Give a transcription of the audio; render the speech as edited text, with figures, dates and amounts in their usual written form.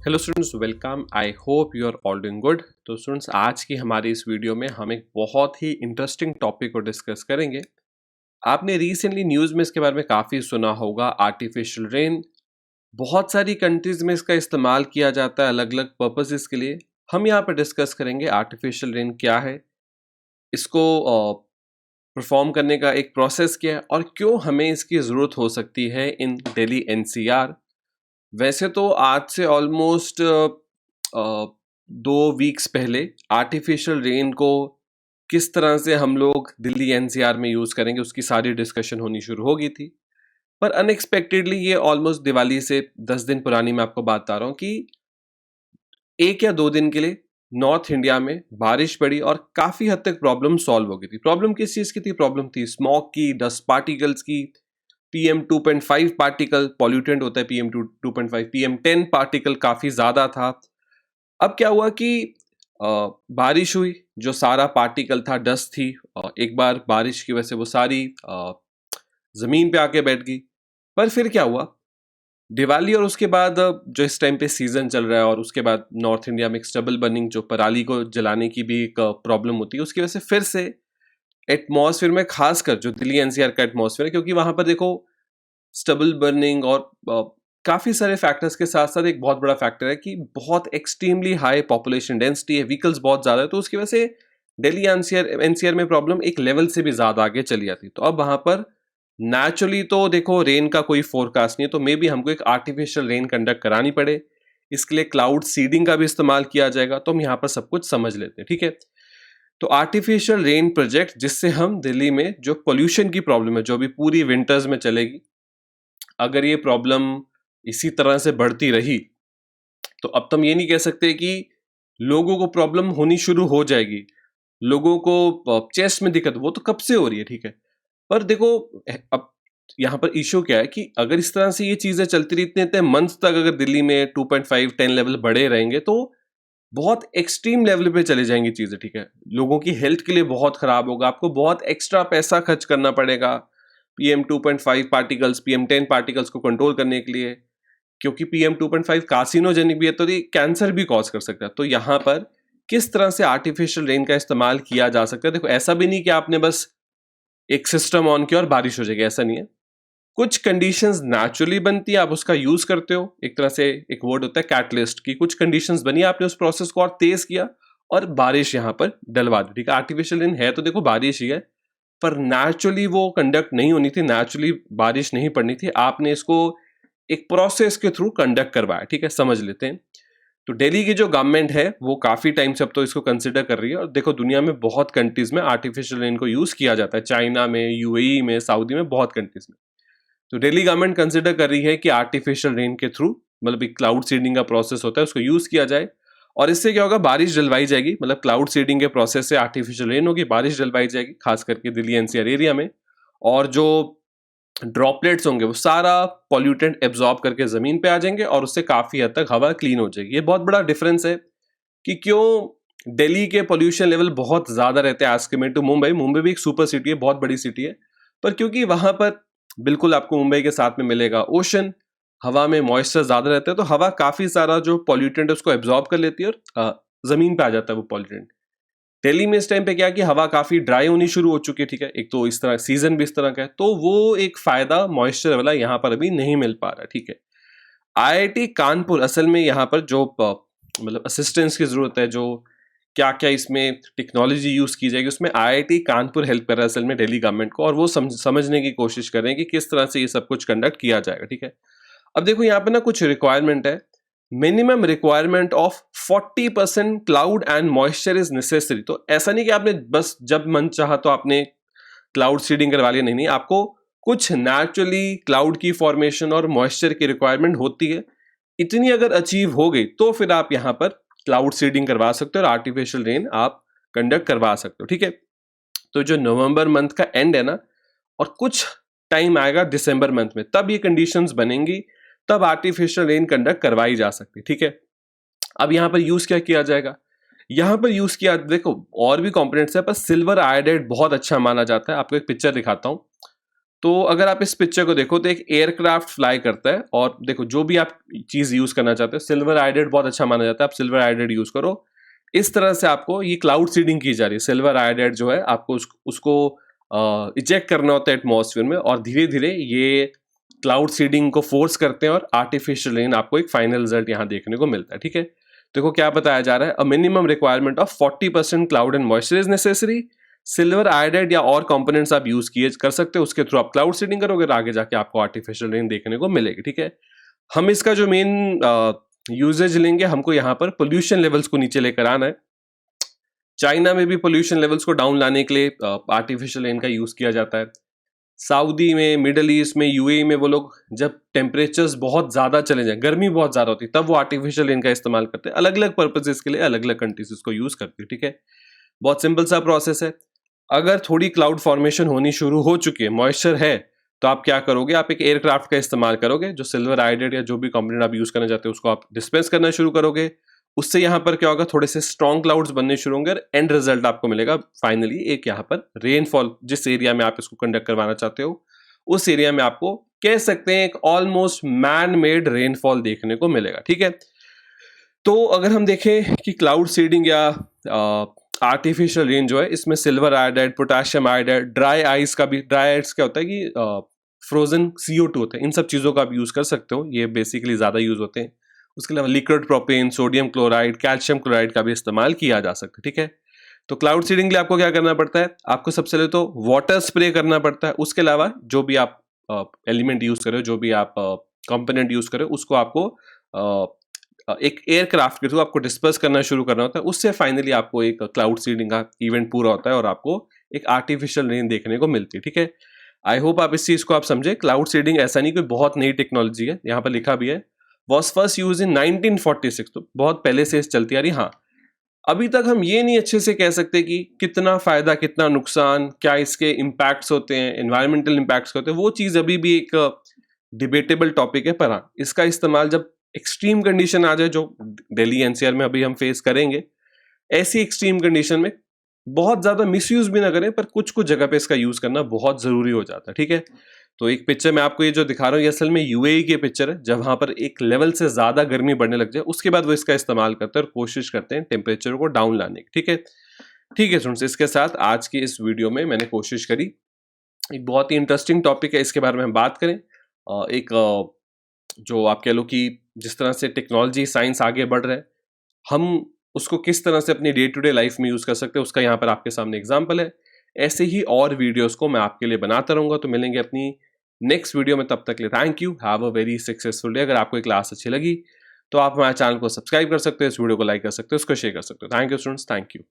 Hello students, welcome. I hope you are all doing good. तो students, आज की हमारी इस वीडियो में हम एक बहुत ही इंटरेस्टिंग टॉपिक को डिस्कस करेंगे। आपने रिसेंटली न्यूज़ में इसके बारे में काफ़ी सुना होगा, आर्टिफिशियल रेन। बहुत सारी कंट्रीज में इसका इस्तेमाल किया जाता है अलग अलग पर्पसेस के लिए। हम यहाँ पर डिस्कस करेंगे आर्टिफिशियल रेन क्या है, इसको परफॉर्म करने का एक प्रोसेस क्या है और क्यों हमें इसकी ज़रूरत हो सकती है इन दिल्ली एनसीआर। वैसे तो आज से ऑलमोस्ट 2 वीक्स पहले आर्टिफिशियल रेन को किस तरह से हम लोग दिल्ली एनसीआर में यूज़ करेंगे उसकी सारी डिस्कशन होनी शुरू हो गई थी। पर अनएक्सपेक्टेडली ये ऑलमोस्ट दिवाली से 10 दिन पुरानी मैं आपको बात बता रहा हूँ कि 1 या 2 दिन के लिए नॉर्थ इंडिया में बारिश पड़ी और काफ़ी हद तक प्रॉब्लम सॉल्व हो गई थी। प्रॉब्लम किस चीज़ की थी? प्रॉब्लम थी स्मॉग की, डस्ट पार्टिकल्स की, PM2.5 पार्टिकल पॉल्यूटेंट होता है। PM2.5, PM10 पार्टिकल काफ़ी ज़्यादा था। अब क्या हुआ कि बारिश हुई, जो सारा पार्टिकल था, डस्ट थी, एक बार बारिश की वजह से वो सारी ज़मीन पे आके बैठ गई। पर फिर क्या हुआ, दिवाली और उसके बाद जो इस टाइम पे सीज़न चल रहा है और उसके बाद नॉर्थ इंडिया में स्टबल बर्निंग, जो पराली को जलाने की भी एक प्रॉब्लम होती है, उसकी वजह से फिर से एटमॉस्फेयर में, खासकर जो दिल्ली एनसीआर का एटमॉस्फेयर है, क्योंकि वहां पर देखो स्टबल बर्निंग और काफ़ी सारे फैक्टर्स के साथ साथ एक बहुत बड़ा फैक्टर है कि बहुत एक्सट्रीमली हाई पॉपुलेशन डेंसिटी है, व्हीकल्स बहुत ज़्यादा है। तो उसकी वजह से दिल्ली एनसीआर एनसीआर में प्रॉब्लम एक लेवल से भी ज़्यादा आगे चली जाती। तो अब वहाँ पर नेचुरली तो देखो रेन का कोई फोरकास्ट नहीं है, तो मे बी हमको एक आर्टिफिशियल रेन कंडक्ट करानी पड़े। इसके लिए क्लाउड सीडिंग का भी इस्तेमाल किया जाएगा। तो हम यहाँ पर सब कुछ समझ लेते हैं, ठीक है। तो आर्टिफिशियल रेन प्रोजेक्ट, जिससे हम दिल्ली में जो पोल्यूशन की प्रॉब्लम है, जो भी पूरी विंटर्स में चलेगी, अगर ये प्रॉब्लम इसी तरह से बढ़ती रही तो अब तो हम ये नहीं कह सकते कि लोगों को प्रॉब्लम होनी शुरू हो जाएगी। लोगों को चेस्ट में दिक्कत, वो तो कब से हो रही है, ठीक है। पर देखो अब यहाँ पर इशू क्या है कि अगर इस तरह से ये चीजें चलती रही इतने इतने मंथ तक, अगर दिल्ली में 2.5 10 लेवल बढ़े रहेंगे तो बहुत एक्सट्रीम लेवल पे चले जाएंगी चीजें, ठीक है। लोगों की हेल्थ के लिए बहुत खराब होगा, आपको बहुत एक्स्ट्रा पैसा खर्च करना पड़ेगा PM2.5 पार्टिकल्स, PM10 पार्टिकल्स को कंट्रोल करने के लिए, क्योंकि PM2.5 कार्सिनोजेनिक भी है, तो ये कैंसर भी कॉज कर सकता है। तो यहाँ पर किस तरह से आर्टिफिशियल रेन का इस्तेमाल किया जा सकता है? देखो, ऐसा भी नहीं कि आपने बस एक सिस्टम ऑन किया और बारिश हो जाएगी, ऐसा नहीं है। कुछ कंडीशंस नेचुरली बनती है, आप उसका यूज करते हो। एक तरह से एक वर्ड होता है कैटलिस्ट की, कुछ कंडीशंस बनी, आपने उस प्रोसेस को और तेज किया और बारिश यहाँ पर डलवा दी, ठीक है। आर्टिफिशियल रेन है तो देखो बारिश ही है, पर नेचुरली वो कंडक्ट नहीं होनी थी, नेचुरली बारिश नहीं पड़नी थी। आपने इसको एक प्रोसेस के थ्रू कंडक्ट करवाया, ठीक है। समझ लेते हैं। तो दिल्ली की जो गवर्नमेंट है वो काफी टाइम से अब तो इसको कंसिडर कर रही है, और देखो दुनिया में बहुत कंट्रीज में आर्टिफिशियल रेन को यूज किया जाता है, चाइना में, यूएई में, सऊदी में, बहुत कंट्रीज में। तो दिल्ली गवर्नमेंट कंसिडर कर रही है कि आर्टिफिशियल रेन के थ्रू, मतलब एक क्लाउड सीडिंग का प्रोसेस होता है, उसको यूज किया जाए। और इससे क्या होगा, बारिश जलवाई जाएगी। मतलब क्लाउड सीडिंग के प्रोसेस से आर्टिफिशियल रेन होगी, बारिश जलवाई जाएगी, खास करके दिल्ली एनसीआर एरिया में। और जो ड्रॉपलेट्स होंगे वो सारा पॉल्यूटेंट एब्जॉर्ब करके जमीन पे आ जाएंगे और उससे काफी हद तक हवा क्लीन हो जाएगी। ये बहुत बड़ा डिफरेंस है कि क्यों दिल्ली के पोल्यूशन लेवल बहुत ज्यादा रहते हैं as compare to Mumbai. Mumbai भी एक सुपर सिटी है, बहुत बड़ी सिटी है, पर क्योंकि वहां पर बिल्कुल आपको मुंबई के साथ में मिलेगा ओशन, हवा में मॉइस्चर ज्यादा रहता है, तो हवा काफी सारा जो पॉल्यूटेंट है उसको एब्जॉर्ब कर लेती है और जमीन पे आ जाता है वो पॉल्यूटेंट। दिल्ली में इस टाइम पे क्या है कि हवा काफी ड्राई होनी शुरू हो चुकी है, ठीक है। एक तो इस तरह सीजन भी इस तरह का है, तो वो एक फायदा मॉइस्चर वाला यहाँ पर अभी नहीं मिल पा रहा है, ठीक है। आईआईटी कानपुर असल में यहाँ पर जो मतलब असिस्टेंस की जरूरत है, जो क्या क्या इसमें टेक्नोलॉजी यूज की जाएगी, उसमें आईआईटी कानपुर हेल्प कर रहा है असल में दिल्ली गवर्नमेंट को, और वो समझने की कोशिश कर रहे हैं कि किस तरह से ये सब कुछ कंडक्ट किया जाएगा, ठीक है। अब देखो यहाँ पे ना कुछ रिक्वायरमेंट है। Minimum requirement of 40% cloud and moisture is necessary. तो ऐसा नहीं कि आपने बस जब मन चाहा तो आपने क्लाउड सीडिंग करवा लिया, नहीं नहीं, आपको कुछ नेचुरली क्लाउड की फॉर्मेशन और मॉइस्चर की रिक्वायरमेंट होती है। इतनी अगर अचीव हो गई तो फिर आप यहाँ पर क्लाउड सीडिंग करवा सकते हो और आर्टिफिशियल रेन आप कंडक्ट करवा सकते हो, ठीक है। तो जो नवंबर मंथ का एंड है ना, और कुछ टाइम आएगा दिसंबर मंथ में, तब ये कंडीशंस बनेंगी, तब आर्टिफिशियल रेन कंडक्ट करवाई जा सकती, ठीक है। अब यहां पर यूज क्या किया जाएगा? यहां पर यूज किया, देखो और भी कंपोनेंट्स है, पर सिल्वर आयोडाइड बहुत अच्छा माना जाता है। आपको एक पिक्चर दिखाता हूं। तो अगर आप इस पिक्चर को देखो तो एक एयरक्राफ्ट फ्लाई करता है, और देखो जो भी आप चीज यूज करना चाहते हो, सिल्वर आयोडाइड बहुत अच्छा माना जाता है, आप सिल्वर आयोडाइड यूज करो। इस तरह से आपको ये क्लाउड सीडिंग की जा रही है। सिल्वर आयोडाइड जो है आपको उसको इजेक्ट करना होता है एटमॉस्फेयर में, और धीरे धीरे ये क्लाउड सीडिंग को फोर्स करते हैं और आर्टिफिशियल रेन आपको एक फाइनल रिजल्ट यहाँ देखने को मिलता है। ठीक है, देखो क्या बताया जा रहा है, a minimum requirement of 40% cloud and moisture is necessary. Silver iodide या और कंपोनेंट्स आप यूज किए कर सकते हो, उसके थ्रू आप क्लाउड सीडिंग करोगे और आगे जाके आपको आर्टिफिशियल रेन देखने को मिलेगी। ठीक है, हम इसका जो मेन यूजेज लेंगे, हमको यहाँ पर पोल्यूशन लेवल्स को नीचे लेकर आना है। चाइना में भी पोल्यूशन लेवल्स को डाउन लाने के लिए आर्टिफिशियल रेन का यूज किया जाता है। सऊदी में, मिडल ईस्ट में, यूएई में वो लोग जब टेम्परेचर्स बहुत ज्यादा चले जाए, गर्मी बहुत ज्यादा होती है, तब वो आर्टिफिशियल रेन का इस्तेमाल करते हैं। अलग अलग पर्पजेस के लिए अलग अलग कंट्रीज इसको यूज करती है। ठीक है, बहुत सिंपल सा प्रोसेस है। अगर थोड़ी क्लाउड फॉर्मेशन होनी शुरू हो चुकी है, मॉइस्चर है, तो आप क्या करोगे, आप एक एयरक्राफ्ट का इस्तेमाल करोगे, जो सिल्वर आयोडाइड या जो भी कंपोनेंट आप यूज करना चाहते हो उसको आप डिस्पेंस करना शुरू करोगे। उससे यहाँ पर क्या होगा, थोड़े से स्ट्रॉन्ग क्लाउड्स बनने शुरू होंगे और एंड रिजल्ट आपको मिलेगा फाइनली एक यहाँ पर रेनफॉल। जिस एरिया में आप इसको कंडक्ट करवाना चाहते हो उस एरिया में आपको कह सकते हैं एक ऑलमोस्ट मैन मेड रेनफॉल देखने को मिलेगा। ठीक है, तो अगर हम देखें कि क्लाउड सीडिंग या आर्टिफिशियल रेन जो है, इसमें silver iodide, potassium iodide, dry ice का भी, ड्राई आइस क्या होता है कि फ्रोजन CO2 होता है, इन सब चीज़ों का आप यूज़ कर सकते हो, ये बेसिकली ज़्यादा यूज़ होते हैं। उसके अलावा liquid propane, sodium chloride, calcium chloride का भी इस्तेमाल किया जा सकता है। ठीक है, तो क्लाउड सीडिंग के लिए आपको क्या करना पड़ता है, आपको सबसे पहले तो वाटर स्प्रे करना पड़ता है। उसके अलावा जो भी आप एलिमेंट यूज करो, जो भी आप कंपोनेंट यूज करो, उसको आपको एक एयरक्राफ्ट के थ्रू आपको डिस्पर्स करना शुरू करना होता है। उससे फाइनली आपको एक क्लाउड सीडिंग का इवेंट पूरा होता है और आपको एक आर्टिफिशियल रेन देखने को मिलती है। ठीक है, आई होप आप इस चीज को आप समझे। क्लाउड सीडिंग ऐसा नहीं कोई बहुत नई टेक्नोलॉजी है, यहाँ पर लिखा भी है वॉज फर्स्ट यूज इन 1946, तो बहुत पहले से चलती आ रही। हाँ, अभी तक हम ये नहीं अच्छे से कह सकते कि कितना फायदा कितना नुकसान, क्या इसके इम्पैक्ट्स होते हैं, एनवायरमेंटल इम्पैक्ट्स होते हैं, वो चीज अभी भी एक डिबेटेबल टॉपिक है। पर हाँ, इसका इस्तेमाल जब एक्सट्रीम कंडीशन आ जाए, जो दिल्ली NCR में अभी हम फेस करेंगे, ऐसी एक्सट्रीम कंडीशन में बहुत ज्यादा मिसयूज भी ना करें, पर कुछ कुछ जगह पे इसका यूज करना बहुत जरूरी हो जाता है। ठीक है, तो एक पिक्चर में आपको ये जो दिखा रहा हूँ, ये असल में UAE की पिक्चर है, जब वहां पर एक लेवल से ज्यादा गर्मी बढ़ने लग जाए, उसके बाद वो इसका इस्तेमाल करते हैं और कोशिश करते हैं टेम्परेचर को डाउन लाने की। ठीक है, ठीक है स्टूडेंट्स, इसके साथ आज की इस वीडियो में मैंने कोशिश करी, एक बहुत ही इंटरेस्टिंग टॉपिक है, इसके बारे में हम बात करें। एक जो आप कह लो कि जिस तरह से टेक्नोलॉजी साइंस आगे बढ़ रहा है, हम उसको किस तरह से अपनी डे टू डे लाइफ में यूज कर सकते हैं, उसका यहाँ पर आपके सामने एग्जाम्पल है। ऐसे ही और वीडियोस को मैं आपके लिए बनाता रहूंगा। तो मिलेंगे अपनी नेक्स्ट वीडियो में, तब तक के लिए thank you, have a very successful day. अगर आपको ये क्लास अच्छी लगी तो आप हमारे चैनल को सब्सक्राइब कर सकते हो, इस वीडियो को लाइक कर सकते हो, उसको शेयर कर सकते हो। Thank you students, thank you.